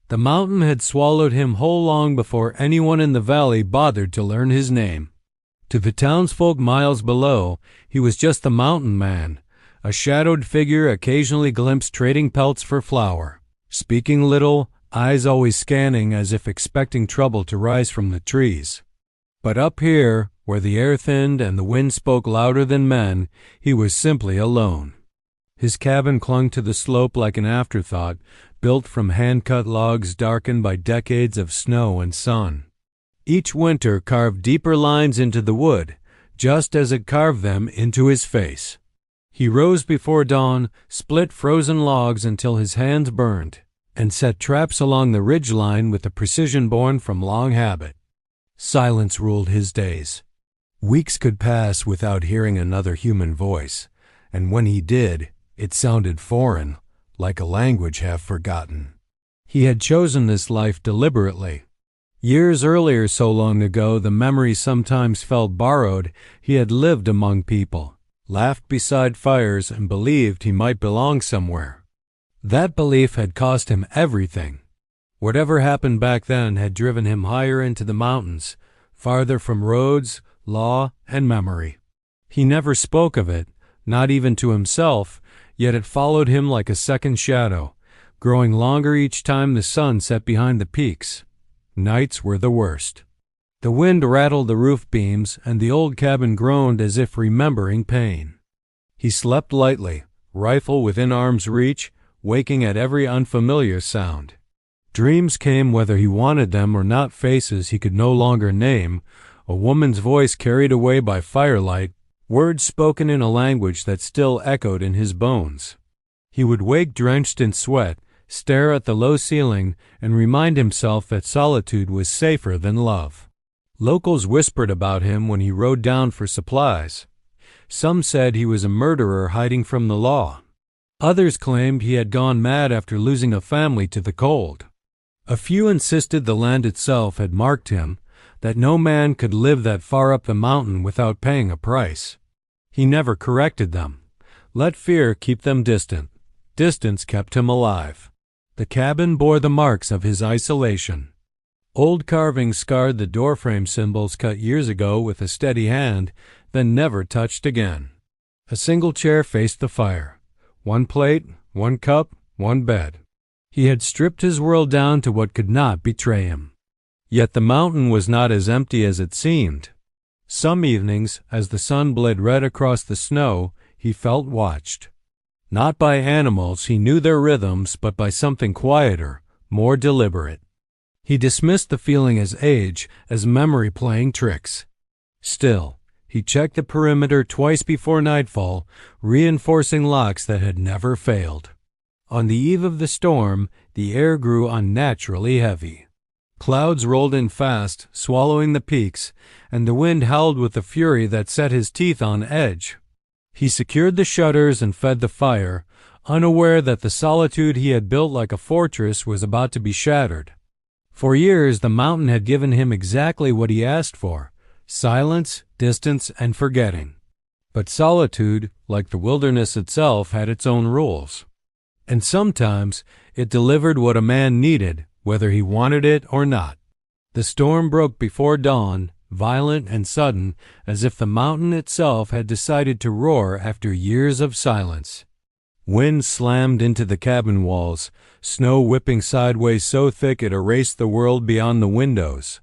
The mountain had swallowed him whole long before anyone in the valley bothered to learn his name. To the townsfolk miles below, he was just the mountain man, a shadowed figure occasionally glimpsed trading pelts for flour, speaking little, eyes always scanning as if expecting trouble to rise from the trees. But up here, where the air thinned and the wind spoke louder than men, he was simply alone. His cabin clung to the slope like an afterthought, built from hand-cut logs darkened by decades of snow and sun. Each winter carved deeper lines into the wood, just as it carved them into his face. He rose before dawn, split frozen logs until his hands burned, and set traps along the ridgeline with a precision born from long habit. Silence ruled his days. Weeks could pass without hearing another human voice, and when he did, it sounded foreign, like a language half forgotten. He had chosen this life deliberately. Years earlier, so long ago, the memory sometimes felt borrowed, he had lived among people, laughed beside fires, and believed he might belong somewhere. That belief had cost him everything. Whatever happened back then had driven him higher into the mountains, farther from roads, law, and memory. He never spoke of it, not even to himself, yet it followed him like a second shadow, growing longer each time the sun set behind the peaks. Nights were the worst. The wind rattled the roof beams, and the old cabin groaned as if remembering pain. He slept lightly, rifle within arm's reach, waking at every unfamiliar sound. Dreams came whether he wanted them or not, faces he could no longer name, a woman's voice carried away by firelight, words spoken in a language that still echoed in his bones. He would wake drenched in sweat, stare at the low ceiling, and remind himself that solitude was safer than love. Locals whispered about him when he rode down for supplies. Some said he was a murderer hiding from the law. Others claimed he had gone mad after losing a family to the cold. A few insisted the land itself had marked him, that no man could live that far up the mountain without paying a price. He never corrected them. Let fear keep them distant. Distance kept him alive. The cabin bore the marks of his isolation. Old carvings scarred the doorframe symbols cut years ago with a steady hand, then never touched again. A single chair faced the fire. One plate, one cup, one bed. He had stripped his world down to what could not betray him. Yet the mountain was not as empty as it seemed. Some evenings, as the sun bled red across the snow, he felt watched. Not by animals, he knew their rhythms, but by something quieter, more deliberate. He dismissed the feeling as age, as memory playing tricks. Still, he checked the perimeter twice before nightfall, reinforcing locks that had never failed. On the eve of the storm, the air grew unnaturally heavy. Clouds rolled in fast, swallowing the peaks, and the wind howled with a fury that set his teeth on edge. He secured the shutters and fed the fire, unaware that the solitude he had built like a fortress was about to be shattered. For years, the mountain had given him exactly what he asked for: silence, distance, and forgetting. But solitude, like the wilderness itself, had its own rules. And sometimes it delivered what a man needed, whether he wanted it or not. The storm broke before dawn, violent and sudden, as if the mountain itself had decided to roar after years of silence. Wind slammed into the cabin walls, snow whipping sideways so thick it erased the world beyond the windows.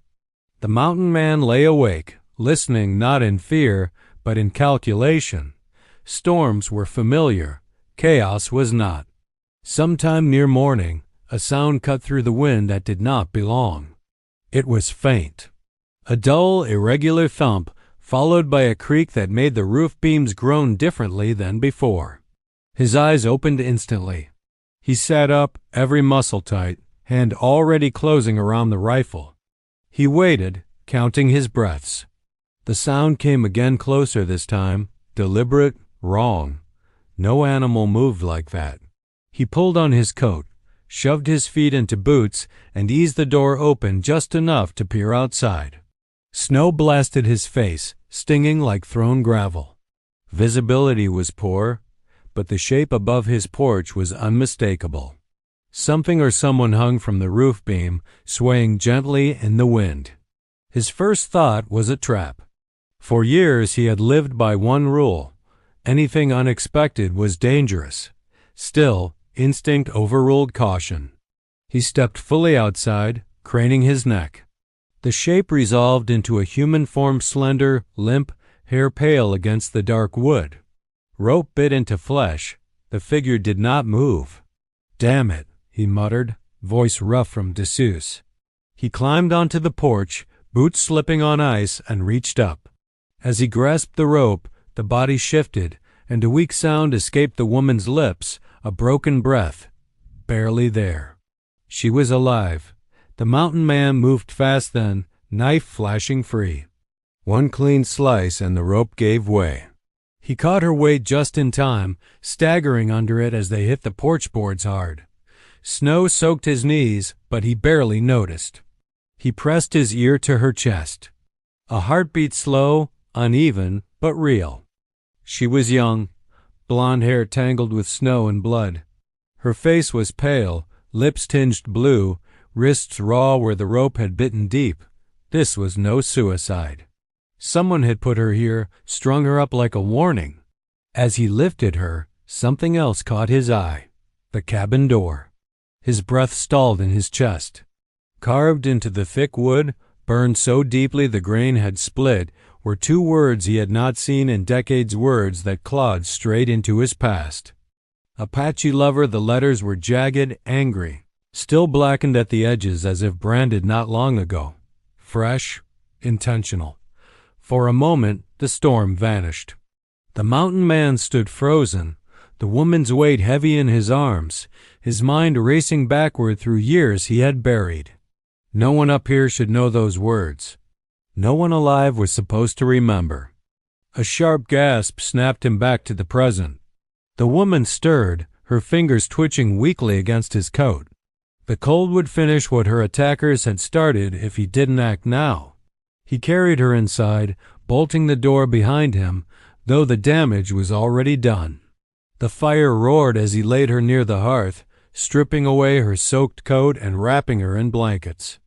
The mountain man lay awake, listening not in fear, but in calculation. Storms were familiar, chaos was not. Sometime near morning, a sound cut through the wind that did not belong. It was faint. A dull, irregular thump, followed by a creak that made the roof beams groan differently than before. His eyes opened instantly. He sat up, every muscle tight, hand already closing around the rifle. He waited, counting his breaths. The sound came again closer this time, deliberate, wrong. No animal moved like that. He pulled on his coat, shoved his feet into boots, and eased the door open just enough to peer outside. Snow blasted his face, stinging like thrown gravel. Visibility was poor, but the shape above his porch was unmistakable. Something or someone hung from the roof beam, swaying gently in the wind. His first thought was a trap. For years he had lived by one rule: anything unexpected was dangerous. Still, instinct overruled caution. He stepped fully outside, craning his neck. The shape resolved into a human form, slender, limp, hair pale against the dark wood. Rope bit into flesh. The figure did not move. "Damn it," he muttered, voice rough from disuse. He climbed onto the porch, boots slipping on ice, and reached up. As he grasped the rope, the body shifted, and a weak sound escaped the woman's lips, a broken breath. Barely there. She was alive. The mountain man moved fast then, knife flashing free. One clean slice and the rope gave way. He caught her weight just in time, staggering under it as they hit the porch boards hard. Snow soaked his knees, but he barely noticed. He pressed his ear to her chest. A heartbeat, slow, uneven, but real. She was young, blonde hair tangled with snow and blood. Her face was pale, lips tinged blue, wrists raw where the rope had bitten deep. This was no suicide. Someone had put her here, strung her up like a warning. As he lifted her, something else caught his eye: the cabin door. His breath stalled in his chest. Carved into the thick wood, burned so deeply the grain had split, were two words he had not seen in decades, words that clawed straight into his past. Apache lover. The letters were jagged, angry, still blackened at the edges as if branded not long ago. Fresh, intentional. For a moment, the storm vanished. The mountain man stood frozen, the woman's weight heavy in his arms, his mind racing backward through years he had buried. No one up here should know those words. No one alive was supposed to remember. A sharp gasp snapped him back to the present. The woman stirred, her fingers twitching weakly against his coat. The cold would finish what her attackers had started if he didn't act now. He carried her inside, bolting the door behind him, though the damage was already done. The fire roared as he laid her near the hearth, stripping away her soaked coat and wrapping her in blankets.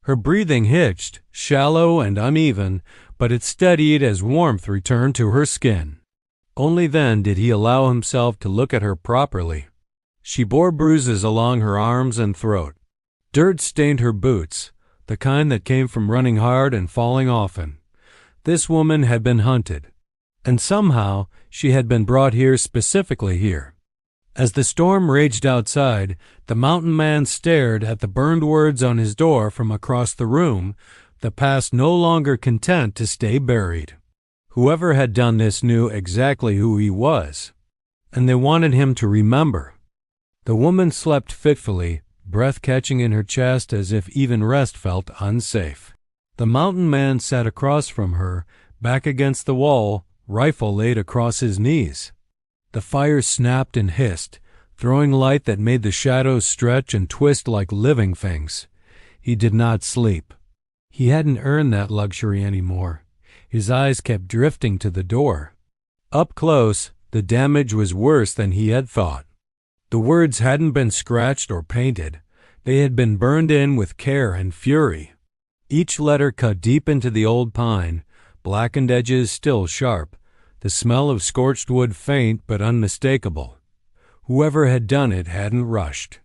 Her breathing hitched, shallow and uneven, but it steadied as warmth returned to her skin. Only then did he allow himself to look at her properly. She bore bruises along her arms and throat. Dirt stained her boots, the kind that came from running hard and falling often. This woman had been hunted, and somehow she had been brought here, specifically here. As the storm raged outside, the mountain man stared at the burned words on his door from across the room, the past no longer content to stay buried. Whoever had done this knew exactly who he was, and they wanted him to remember. The woman slept fitfully, breath catching in her chest as if even rest felt unsafe. The mountain man sat across from her, back against the wall, rifle laid across his knees. The fire snapped and hissed, throwing light that made the shadows stretch and twist like living things. He did not sleep. He hadn't earned that luxury anymore. His eyes kept drifting to the door. Up close, the damage was worse than he had thought. The words hadn't been scratched or painted. They had been burned in with care and fury. Each letter cut deep into the old pine, blackened edges still sharp, the smell of scorched wood faint but unmistakable. Whoever had done it hadn't rushed.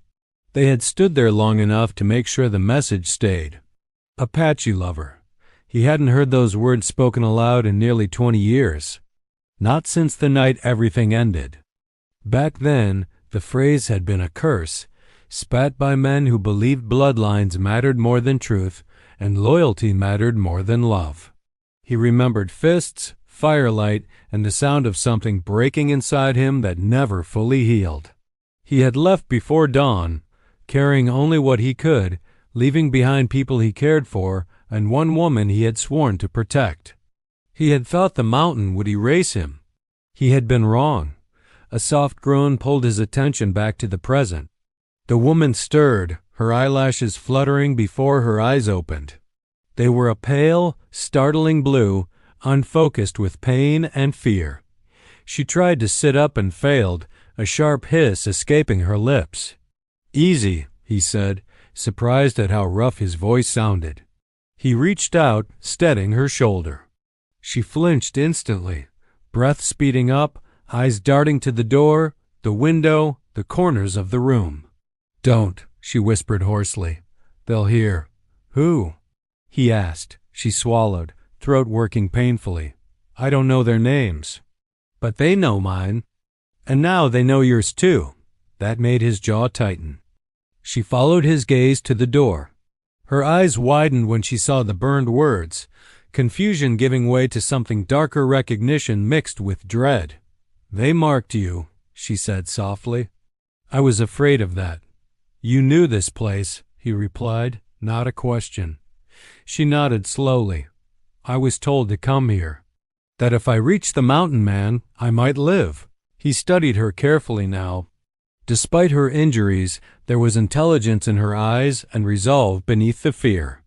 They had stood there long enough to make sure the message stayed. Apache lover. He hadn't heard those words spoken aloud in nearly 20 years. Not since the night everything ended. Back then, the phrase had been a curse, spat by men who believed bloodlines mattered more than truth and loyalty mattered more than love. He remembered fists, firelight, and the sound of something breaking inside him that never fully healed. He had left before dawn, carrying only what he could, leaving behind people he cared for and one woman he had sworn to protect. He had thought the mountain would erase him. He had been wrong. A soft groan pulled his attention back to the present. The woman stirred, her eyelashes fluttering before her eyes opened. They were a pale, startling blue, unfocused with pain and fear. She tried to sit up and failed, a sharp hiss escaping her lips. Easy, he said, surprised at how rough his voice sounded. He reached out, steadying her shoulder. She flinched instantly, breath speeding up, eyes darting to the door, the window, the corners of the room. "Don't," she whispered hoarsely. "They'll hear." "Who?" he asked. She swallowed, throat working painfully. "I don't know their names." "But they know mine. And now they know yours too." That made his jaw tighten. She followed his gaze to the door. Her eyes widened when she saw the burned words, confusion giving way to something darker, recognition mixed with dread. "They marked you," she said softly. "I was afraid of that." "You knew this place," he replied, not a question. She nodded slowly. "I was told to come here. That if I reached the mountain man, I might live." He studied her carefully now. Despite her injuries, there was intelligence in her eyes and resolve beneath the fear.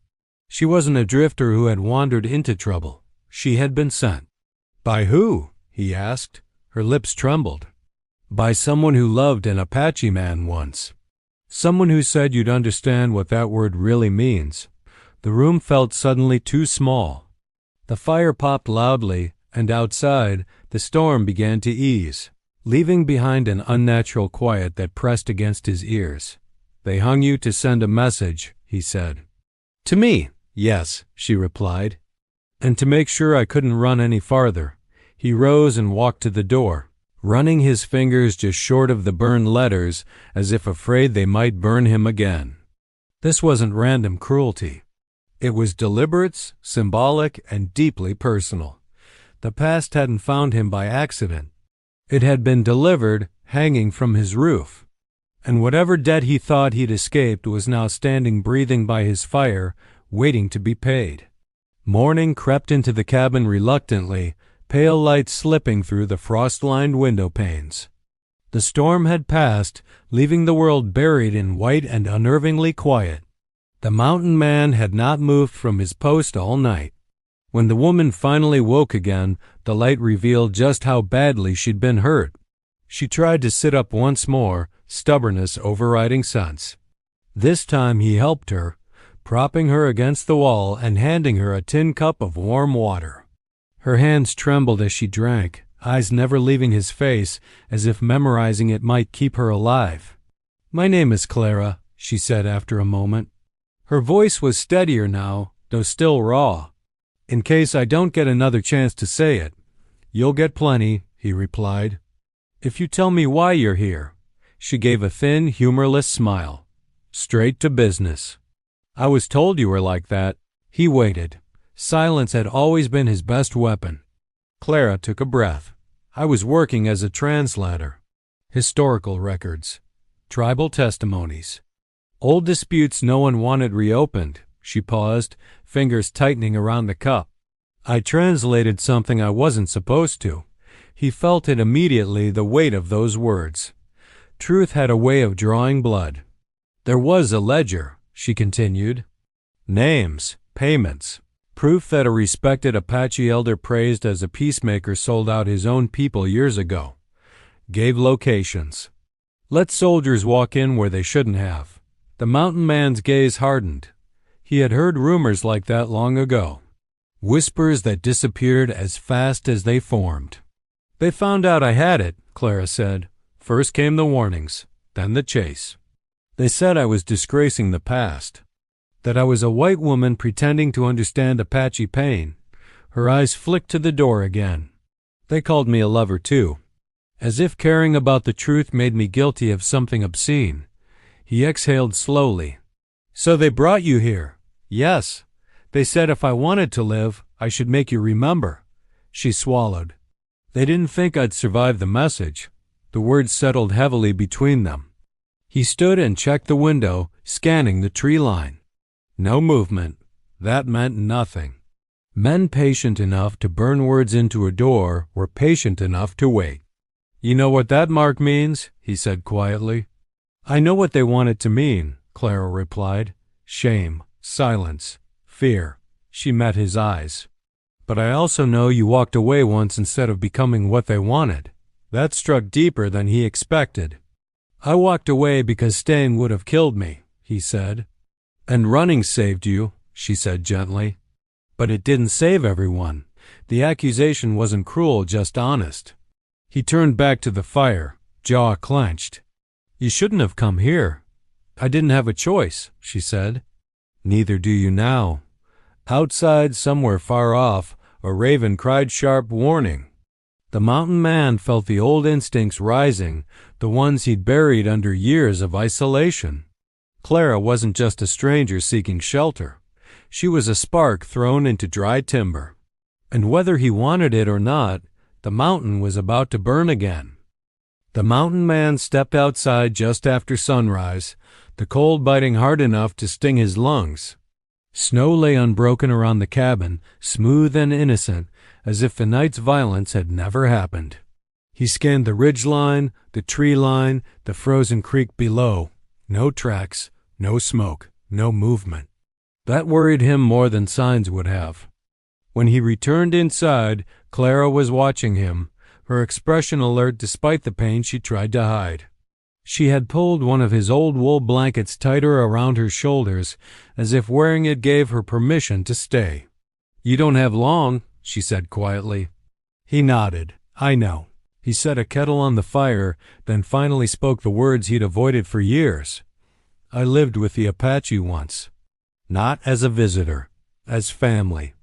She wasn't a drifter who had wandered into trouble. She had been sent. "By who?" he asked. Her lips trembled. "By someone who loved an Apache man once. Someone who said you'd understand what that word really means." The room felt suddenly too small. The fire popped loudly, and outside, the storm began to ease, leaving behind an unnatural quiet that pressed against his ears. "They hung you to send a message," he said. "To me, yes," she replied. "And to make sure I couldn't run any farther." He rose and walked to the door, running his fingers just short of the burned letters as if afraid they might burn him again. This wasn't random cruelty. It was deliberate, symbolic, and deeply personal. The past hadn't found him by accident. It had been delivered, hanging from his roof. And whatever debt he thought he'd escaped was now standing breathing by his fire, waiting to be paid. Morning crept into the cabin reluctantly, pale light slipping through the frost-lined window panes. The storm had passed, leaving the world buried in white and unnervingly quiet. The mountain man had not moved from his post all night. When the woman finally woke again, the light revealed just how badly she'd been hurt. She tried to sit up once more, stubbornness overriding sense. This time he helped her, propping her against the wall and handing her a tin cup of warm water. Her hands trembled as she drank, eyes never leaving his face, as if memorizing it might keep her alive. "My name is Clara," she said after a moment. Her voice was steadier now, though still raw. "In case I don't get another chance to say it." "You'll get plenty," he replied. "If you tell me why you're here." She gave a thin, humorless smile. "Straight to business." "I was told you were like that." He waited. Silence had always been his best weapon. Clara took a breath. "I was working as a translator. Historical records. Tribal testimonies. Old disputes no one wanted reopened." She paused, fingers tightening around the cup. "I translated something I wasn't supposed to." He felt it immediately, the weight of those words. Truth had a way of drawing blood. "There was a ledger," she continued. "Names, payments, proof that a respected Apache elder praised as a peacemaker sold out his own people years ago. Gave locations. Let soldiers walk in where they shouldn't have." The mountain man's gaze hardened. He had heard rumors like that long ago. Whispers that disappeared as fast as they formed. "They found out I had it," Clara said. "First came the warnings, then the chase. They said I was disgracing the past. That I was a white woman pretending to understand Apache pain." Her eyes flicked to the door again. "They called me a lover too. As if caring about the truth made me guilty of something obscene." He exhaled slowly. "So they brought you here?" "Yes. They said if I wanted to live, I should make you remember." She swallowed. "They didn't think I'd survive the message." The words settled heavily between them. He stood and checked the window, scanning the tree line. No movement. That meant nothing. Men patient enough to burn words into a door were patient enough to wait. "You know what that mark means?" he said quietly. "I know what they want it to mean," Clara replied. "Shame, silence, fear." She met his eyes. "But I also know you walked away once instead of becoming what they wanted." That struck deeper than he expected. I walked away because staying would have killed me, he said. And running saved you, she said gently. But it didn't save everyone. The accusation wasn't cruel, just honest. He turned back to the fire, jaw clenched. You shouldn't have come here. I didn't have a choice, she said. Neither do you now. Outside, somewhere far off, a raven cried sharp warning. The mountain man felt the old instincts rising, the ones he'd buried under years of isolation. Clara wasn't just a stranger seeking shelter. She was a spark thrown into dry timber. And whether he wanted it or not, the mountain was about to burn again. The mountain man stepped outside just after sunrise, the cold biting hard enough to sting his lungs. Snow lay unbroken around the cabin, smooth and innocent, as if the night's violence had never happened. He scanned the ridgeline, the tree line, the frozen creek below. No tracks, no smoke, no movement. That worried him more than signs would have. When he returned inside, Clara was watching him, her expression alert despite the pain she tried to hide. She had pulled one of his old wool blankets tighter around her shoulders, as if wearing it gave her permission to stay. You don't have long, she said quietly. He nodded. I know. He set a kettle on the fire, then finally spoke the words he'd avoided for years. I lived with the Apache once. Not as a visitor, as family.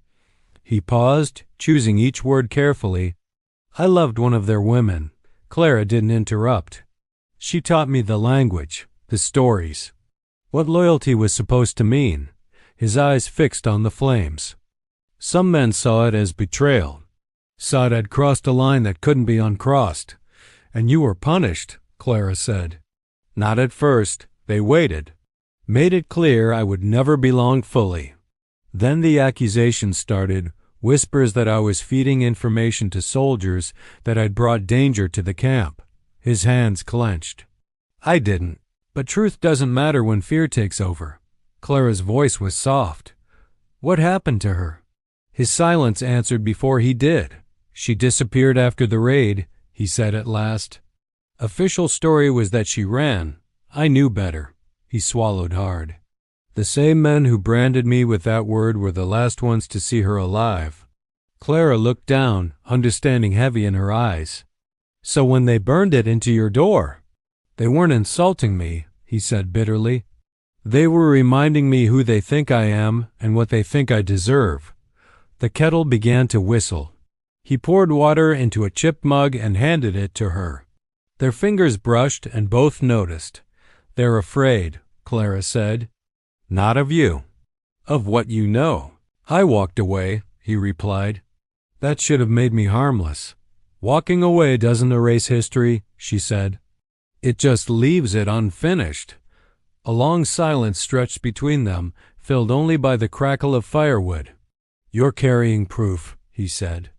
He paused, choosing each word carefully. I loved one of their women. Clara didn't interrupt. She taught me the language, the stories. What loyalty was supposed to mean. His eyes fixed on the flames. Some men saw it as betrayal. Saw it had crossed a line that couldn't be uncrossed. And you were punished, Clara said. Not at first. They waited. Made it clear I would never belong fully. Then the accusations started, whispers that I was feeding information to soldiers, that I'd brought danger to the camp. His hands clenched. I didn't. But truth doesn't matter when fear takes over. Clara's voice was soft. What happened to her? His silence answered before he did. She disappeared after the raid, he said at last. Official story was that she ran. I knew better. He swallowed hard. The same men who branded me with that word were the last ones to see her alive. Clara looked down, understanding heavy in her eyes. So when they burned it into your door, they weren't insulting me, he said bitterly. They were reminding me who they think I am and what they think I deserve. The kettle began to whistle. He poured water into a chipped mug and handed it to her. Their fingers brushed and both noticed. They're afraid, Clara said. Not of you. Of what you know. I walked away, he replied. That should have made me harmless. Walking away doesn't erase history, she said. It just leaves it unfinished. A long silence stretched between them, filled only by the crackle of firewood. You're carrying proof, he said.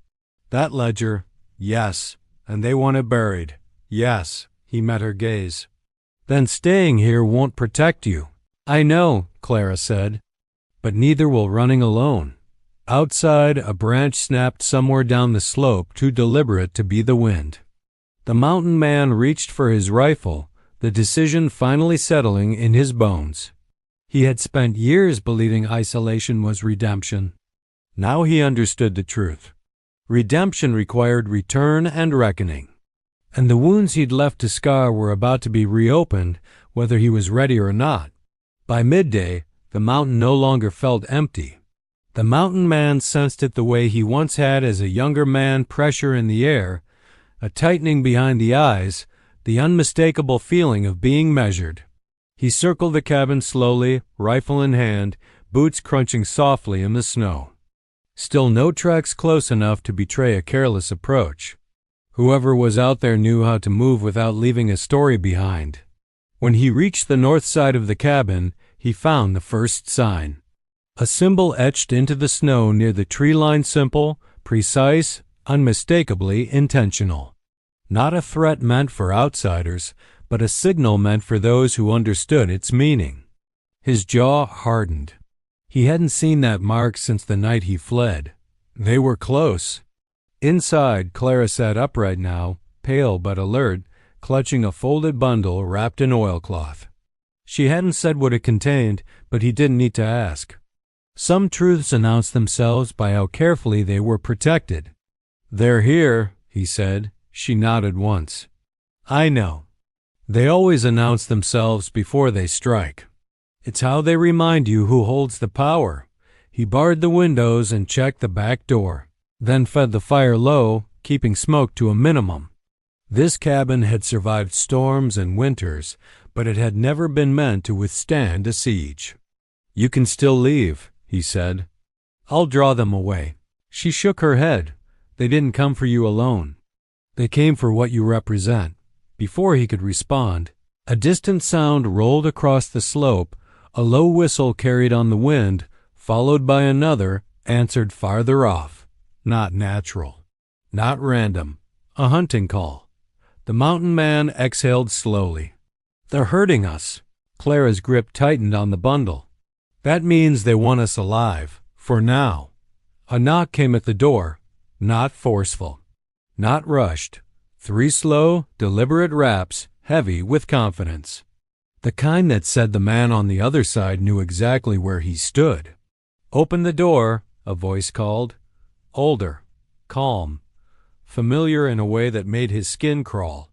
That ledger, yes, and they want it buried. Yes, he met her gaze. Then staying here won't protect you. I know, Clara said, but neither will running alone. Outside, a branch snapped somewhere down the slope, too deliberate to be the wind. The mountain man reached for his rifle, the decision finally settling in his bones. He had spent years believing isolation was redemption. Now he understood the truth. Redemption required return and reckoning. And the wounds he'd left to scar were about to be reopened, whether he was ready or not. By midday, the mountain no longer felt empty. The mountain man sensed it the way he once had as a younger man, pressure in the air, a tightening behind the eyes, the unmistakable feeling of being measured. He circled the cabin slowly, rifle in hand, boots crunching softly in the snow. Still no tracks close enough to betray a careless approach. Whoever was out there knew how to move without leaving a story behind. When he reached the north side of the cabin, he found the first sign. A symbol etched into the snow near the tree line, simple, precise, unmistakably intentional. Not a threat meant for outsiders, but a signal meant for those who understood its meaning. His jaw hardened. He hadn't seen that mark since the night he fled. They were close. Inside, Clara sat upright now, pale but alert, clutching a folded bundle wrapped in oilcloth. She hadn't said what it contained, but he didn't need to ask. Some truths announced themselves by how carefully they were protected. "They're here," he said. She nodded once. "I know. They always announce themselves before they strike. It's how they remind you who holds the power." He barred the windows and checked the back door, then fed the fire low, keeping smoke to a minimum. This cabin had survived storms and winters, but it had never been meant to withstand a siege. "You can still leave," he said. "I'll draw them away." She shook her head. "They didn't come for you alone. They came for what you represent." Before he could respond, a distant sound rolled across the slope, a low whistle carried on the wind, followed by another, answered farther off. Not natural. Not random. A hunting call. The mountain man exhaled slowly. "They're hurting us." Clara's grip tightened on the bundle. "That means they want us alive. For now." A knock came at the door. Not forceful. Not rushed. 3 slow, deliberate raps, heavy with confidence. The kind that said the man on the other side knew exactly where he stood. "Open the door," a voice called. Older. Calm. Familiar in a way that made his skin crawl.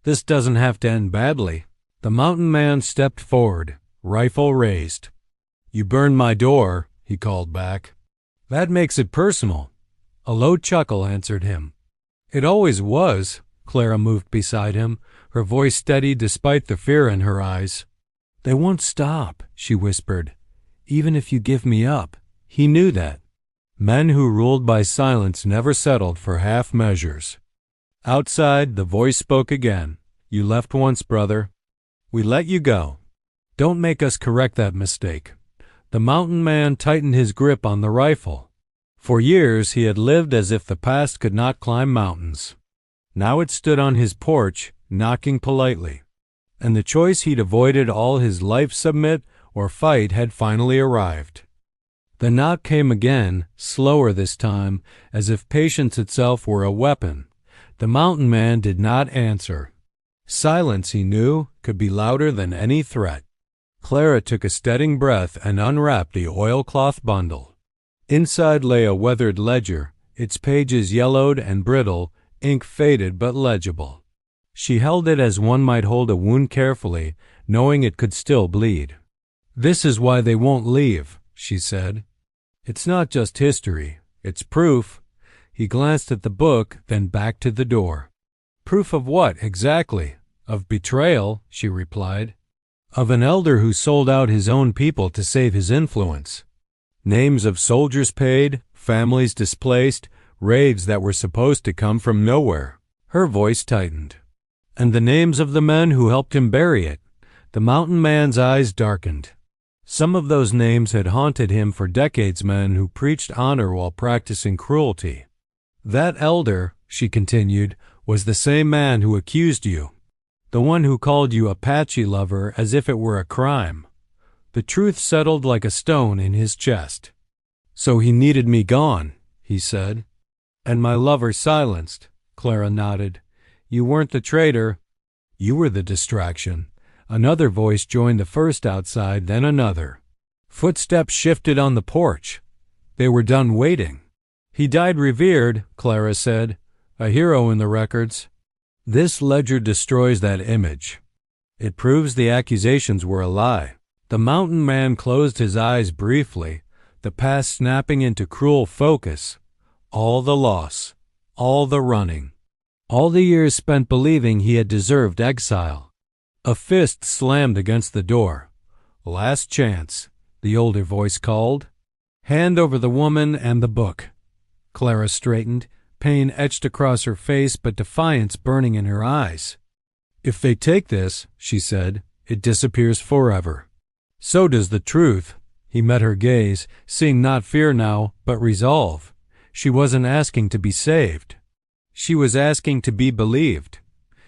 "This doesn't have to end badly." The mountain man stepped forward, rifle raised. "You burned my door," he called back. "That makes it personal." A low chuckle answered him. "It always was." Clara moved beside him, her voice steady despite the fear in her eyes. "They won't stop," she whispered. "Even if you give me up." He knew that. Men who ruled by silence never settled for half measures. Outside, the voice spoke again. "You left once, brother. We let you go. Don't make us correct that mistake." The mountain man tightened his grip on the rifle. For years he had lived as if the past could not climb mountains. Now it stood on his porch, knocking politely. And the choice he'd avoided all his life, submit or fight, had finally arrived. The knock came again, slower this time, as if patience itself were a weapon. The mountain man did not answer. Silence, he knew, could be louder than any threat. Clara took a steadying breath and unwrapped the oilcloth bundle. Inside lay a weathered ledger, its pages yellowed and brittle, ink faded but legible. She held it as one might hold a wound carefully, knowing it could still bleed. "This is why they won't leave," she said. "It's not just history, it's proof." He glanced at the book, then back to the door. "Proof of what, exactly?" "Of betrayal," she replied. "Of an elder who sold out his own people to save his influence. Names of soldiers paid, families displaced, raids that were supposed to come from nowhere." Her voice tightened. "And the names of the men who helped him bury it." The mountain man's eyes darkened. Some of those names had haunted him for decades, men who preached honor while practicing cruelty. "That elder," she continued, "was the same man who accused you. The one who called you Apache lover as if it were a crime." The truth settled like a stone in his chest. "So he needed me gone," he said. "And my lover silenced." Clara nodded. "You weren't the traitor. You were the distraction." Another voice joined the first outside, then another. Footsteps shifted on the porch. They were done waiting. "He died revered," Clara said. "A hero in the records." This ledger destroys that image. It proves the accusations were a lie. The mountain man closed his eyes briefly, the past snapping into cruel focus. All the loss, all the running, all the years spent believing he had deserved exile. A fist slammed against the door. "Last chance," the older voice called. "Hand over the woman and the book." Clara straightened, pain etched across her face but defiance burning in her eyes. "If they take this," she said, "it disappears forever. So does the truth." He met her gaze, seeing not fear now, but resolve. She wasn't asking to be saved. She was asking to be believed.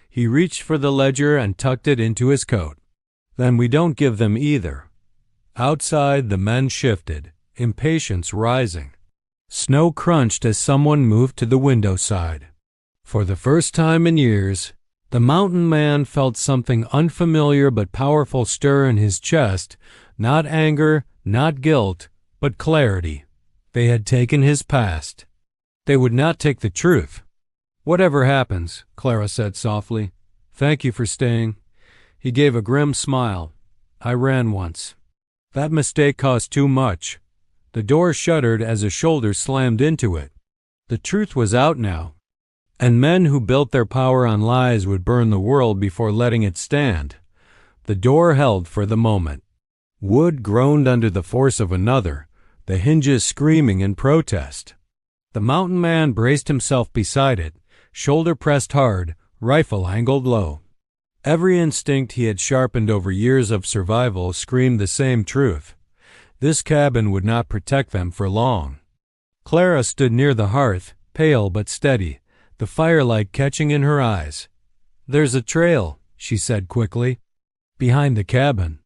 He reached for the ledger and tucked it into his coat. "Then we don't give them either." Outside, the men shifted, impatience rising. Snow crunched as someone moved to the window side. For the first time in years, The mountain man felt something unfamiliar but powerful stir in his chest, not anger, not guilt, but clarity. They had taken his past. They would not take the truth. "Whatever happens," Clara said softly, "thank you for staying." He gave a grim smile. "I ran once. That mistake cost too much." The door shuddered as a shoulder slammed into it. The truth was out now, and men who built their power on lies would burn the world before letting it stand. The door held for the moment. Wood groaned under the force of another, the hinges screaming in protest. The mountain man braced himself beside it, shoulder pressed hard, rifle angled low. Every instinct he had sharpened over years of survival screamed the same truth. This cabin would not protect them for long. Clara stood near the hearth, pale but steady, the firelight catching in her eyes. "There's a trail," she said quickly, "behind the cabin.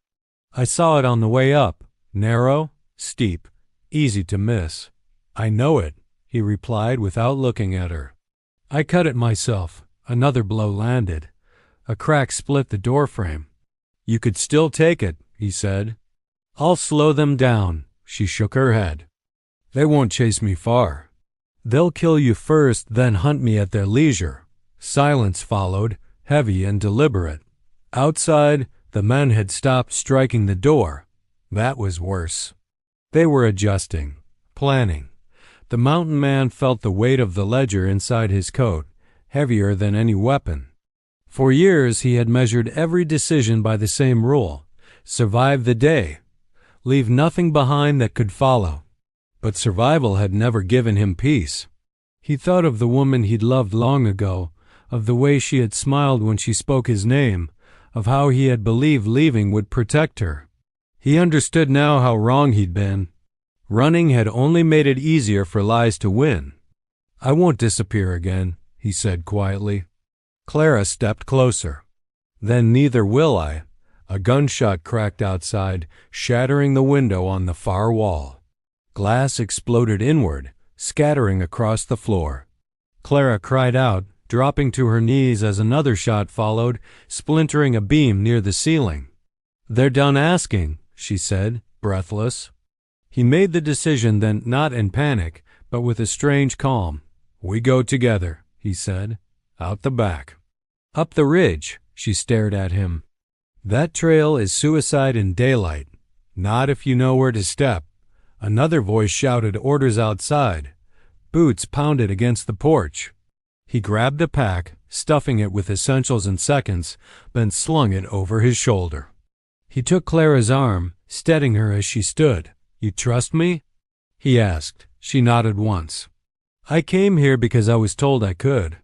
I saw it on the way up, narrow, steep, easy to miss." "I know it," he replied without looking at her. "I cut it myself." Another blow landed. A crack split the doorframe. "You could still take it," he said. "I'll slow them down." She shook her head. "They won't chase me far. They'll kill you first, then hunt me at their leisure." Silence followed, heavy and deliberate. Outside, the men had stopped striking the door. That was worse. They were adjusting, planning. The mountain man felt the weight of the ledger inside his coat, heavier than any weapon. For years he had measured every decision by the same rule: survive the day, leave nothing behind that could follow. But survival had never given him peace. He thought of the woman he'd loved long ago, of the way she had smiled when she spoke his name, of how he had believed leaving would protect her. He understood now how wrong he'd been. Running had only made it easier for lies to win. "I won't disappear again," he said quietly. Clara stepped closer. "Then neither will I." A gunshot cracked outside, shattering the window on the far wall. Glass exploded inward, scattering across the floor. Clara cried out, dropping to her knees as another shot followed, splintering a beam near the ceiling. "They're done asking," she said, breathless. He made the decision then, not in panic, but with a strange calm. "We go together," he said, "out the back." "Up the ridge," she stared at him. "That trail is suicide in daylight. Not if you know where to step." Another voice shouted orders outside. Boots pounded against the porch. He grabbed a pack, stuffing it with essentials in seconds, then slung it over his shoulder. He took Clara's arm, steadying her as she stood. "You trust me?" he asked. She nodded once. "I came here because I was told I could."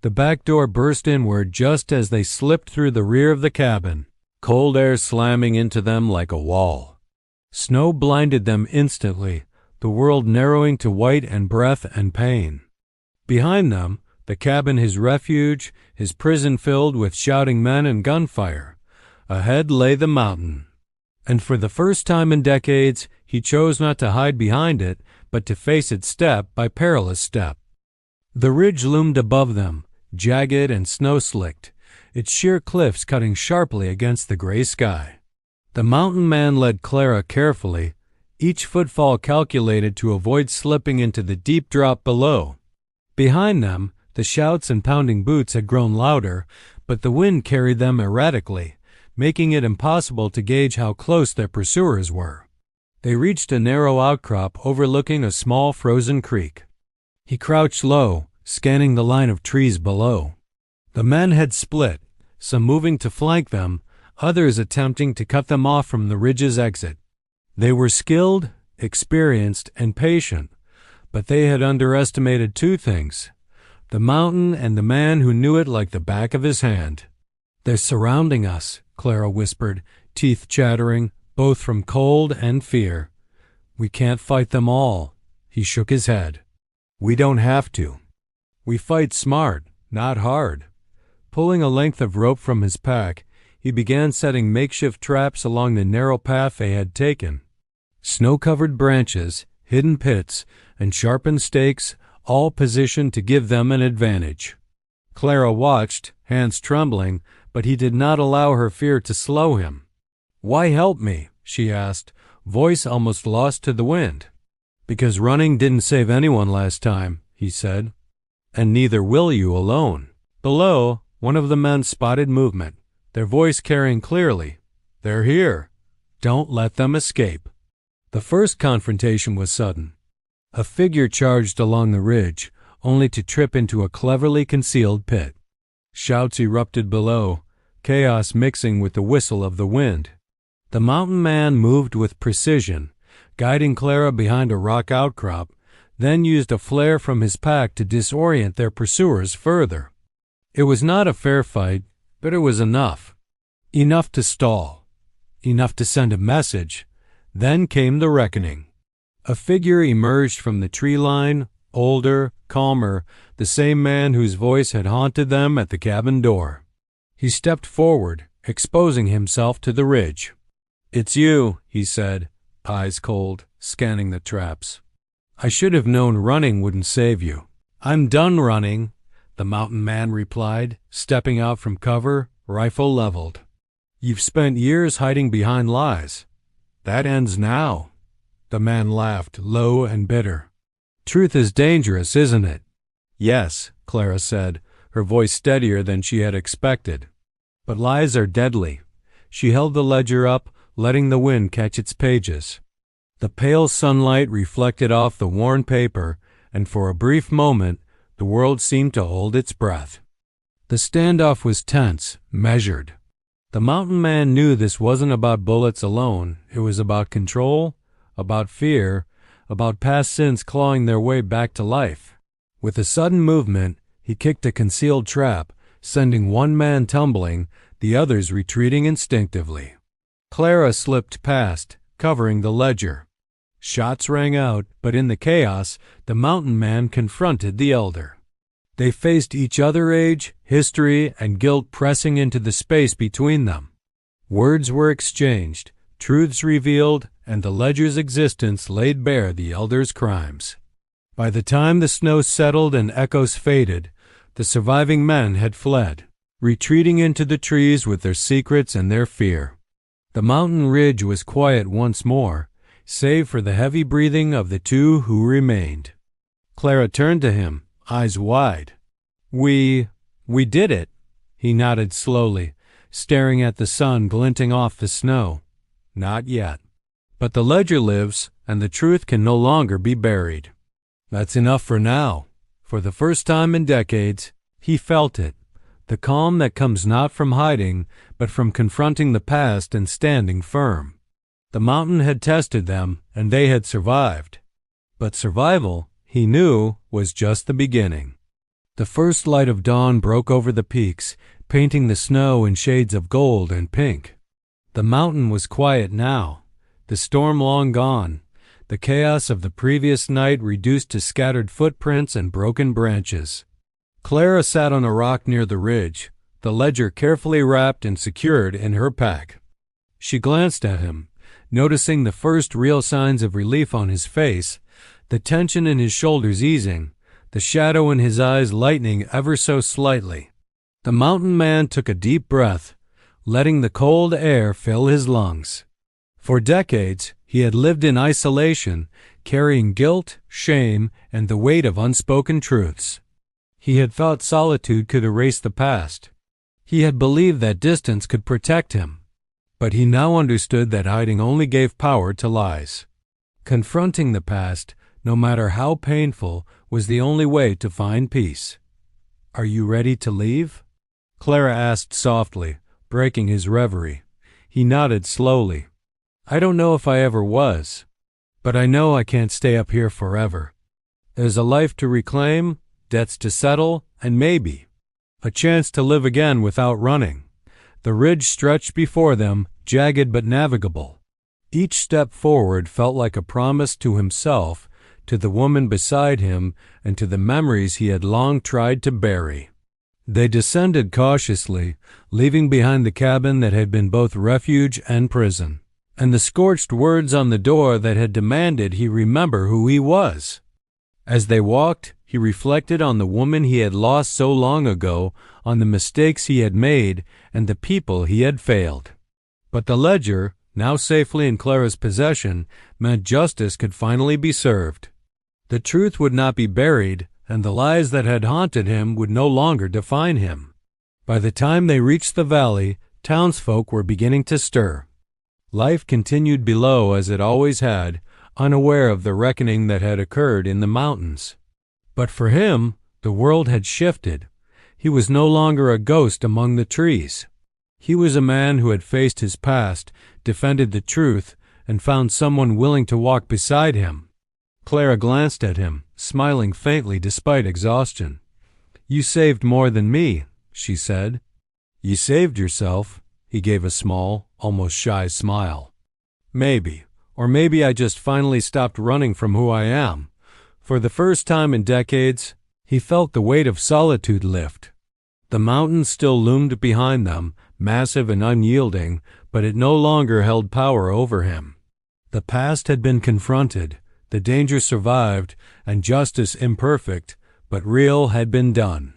The back door burst inward just as they slipped through the rear of the cabin, cold air slamming into them like a wall. Snow blinded them instantly, the world narrowing to white and breath and pain. Behind them, the cabin his refuge, his prison filled with shouting men and gunfire. Ahead lay the mountain. And for the first time in decades, he chose not to hide behind it, but to face it step by perilous step. The ridge loomed above them, jagged and snow-slicked, its sheer cliffs cutting sharply against the gray sky. The mountain man led Clara carefully, each footfall calculated to avoid slipping into the deep drop below. Behind them, the shouts and pounding boots had grown louder, but the wind carried them erratically, making it impossible to gauge how close their pursuers were. They reached a narrow outcrop overlooking a small frozen creek. He crouched low, scanning the line of trees below. The men had split, some moving to flank them, others attempting to cut them off from the ridge's exit. They were skilled, experienced, and patient, but they had underestimated two things: the mountain and the man who knew it like the back of his hand. "They're surrounding us," Clara whispered, teeth chattering, both from cold and fear. "We can't fight them all." He shook his head. "We don't have to. We fight smart, not hard." Pulling a length of rope from his pack, he began setting makeshift traps along the narrow path they had taken. Snow-covered branches, hidden pits, and sharpened stakes, all positioned to give them an advantage. Clara watched, hands trembling, but he did not allow her fear to slow him. "Why help me?" she asked, voice almost lost to the wind. "Because running didn't save anyone last time," he said. "And neither will you alone." Below, one of the men spotted movement, their voice carrying clearly. "They're here. Don't let them escape." The first confrontation was sudden. A figure charged along the ridge, only to trip into a cleverly concealed pit. Shouts erupted below, chaos mixing with the whistle of the wind. The mountain man moved with precision, guiding Clara behind a rock outcrop, then used a flare from his pack to disorient their pursuers further. It was not a fair fight, but it was enough. Enough to stall. Enough to send a message. Then came the reckoning. A figure emerged from the tree line, older, calmer, the same man whose voice had haunted them at the cabin door. He stepped forward, exposing himself to the ridge. "It's you," he said, eyes cold, scanning the traps. "I should have known running wouldn't save you." "I'm done running," the mountain man replied, stepping out from cover, rifle leveled. "You've spent years hiding behind lies. That ends now." The man laughed, low and bitter. "Truth is dangerous, isn't it?" "Yes," Clara said, her voice steadier than she had expected. "But lies are deadly." She held the ledger up, letting the wind catch its pages. The pale sunlight reflected off the worn paper, and for a brief moment, the world seemed to hold its breath. The standoff was tense, measured. The mountain man knew this wasn't about bullets alone. It was about control, about fear, about past sins clawing their way back to life. With a sudden movement, he kicked a concealed trap, sending one man tumbling, the others retreating instinctively. Clara slipped past, covering the ledger. Shots rang out, but in the chaos, the mountain man confronted the elder. They faced each other, age, history, and guilt pressing into the space between them. Words were exchanged, truths revealed, and the ledger's existence laid bare the elder's crimes. By the time the snow settled and echoes faded, the surviving men had fled, retreating into the trees with their secrets and their fear. The mountain ridge was quiet once more, save for the heavy breathing of the two who remained. Clara turned to him, eyes wide. We did it," he nodded slowly, staring at the sun glinting off the snow. "Not yet. But the ledger lives, and the truth can no longer be buried." That's enough for now. For the first time in decades, he felt it, the calm that comes not from hiding, but from confronting the past and standing firm. The mountain had tested them, and they had survived. But survival, he knew, was just the beginning. The first light of dawn broke over the peaks, painting the snow in shades of gold and pink. The mountain was quiet now, the storm long gone, the chaos of the previous night reduced to scattered footprints and broken branches. Clara sat on a rock near the ridge, the ledger carefully wrapped and secured in her pack. She glanced at him, noticing the first real signs of relief on his face, the tension in his shoulders easing, the shadow in his eyes lightening ever so slightly. The mountain man took a deep breath, letting the cold air fill his lungs. For decades, he had lived in isolation, carrying guilt, shame, and the weight of unspoken truths. He had thought solitude could erase the past. He had believed that distance could protect him. But he now understood that hiding only gave power to lies. Confronting the past, no matter how painful, was the only way to find peace. "Are you ready to leave?" Clara asked softly, breaking his reverie. He nodded slowly. "I don't know if I ever was, but I know I can't stay up here forever. There's a life to reclaim, debts to settle, and maybe a chance to live again without running." The ridge stretched before them, jagged but navigable. Each step forward felt like a promise to himself, to the woman beside him, and to the memories he had long tried to bury. They descended cautiously, leaving behind the cabin that had been both refuge and prison, and the scorched words on the door that had demanded he remember who he was. As they walked, He reflected on the woman he had lost so long ago, on the mistakes he had made, and the people he had failed. But the ledger, now safely in Clara's possession, meant justice could finally be served. The truth would not be buried, and the lies that had haunted him would no longer define him. By the time they reached the valley, townsfolk were beginning to stir. Life continued below as it always had, unaware of the reckoning that had occurred in the mountains. But for him, the world had shifted. He was no longer a ghost among the trees. He was a man who had faced his past, defended the truth, and found someone willing to walk beside him. Clara glanced at him, smiling faintly despite exhaustion. "You saved more than me," she said. "You saved yourself." He gave a small, almost shy smile. "Maybe. Or maybe I just finally stopped running from who I am." For the first time in decades, he felt the weight of solitude lift. The mountains still loomed behind them, massive and unyielding, but it no longer held power over him. The past had been confronted, the danger survived, and justice imperfect, but real had been done.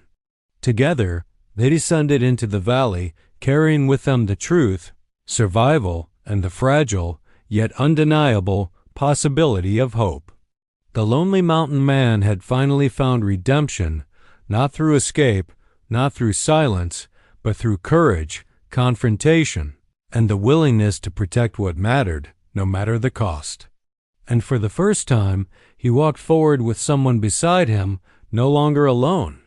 Together, they descended into the valley, carrying with them the truth, survival, and the fragile, yet undeniable, possibility of hope. The lonely mountain man had finally found redemption, not through escape, not through silence, but through courage, confrontation, and the willingness to protect what mattered, no matter the cost. And for the first time, he walked forward with someone beside him, no longer alone.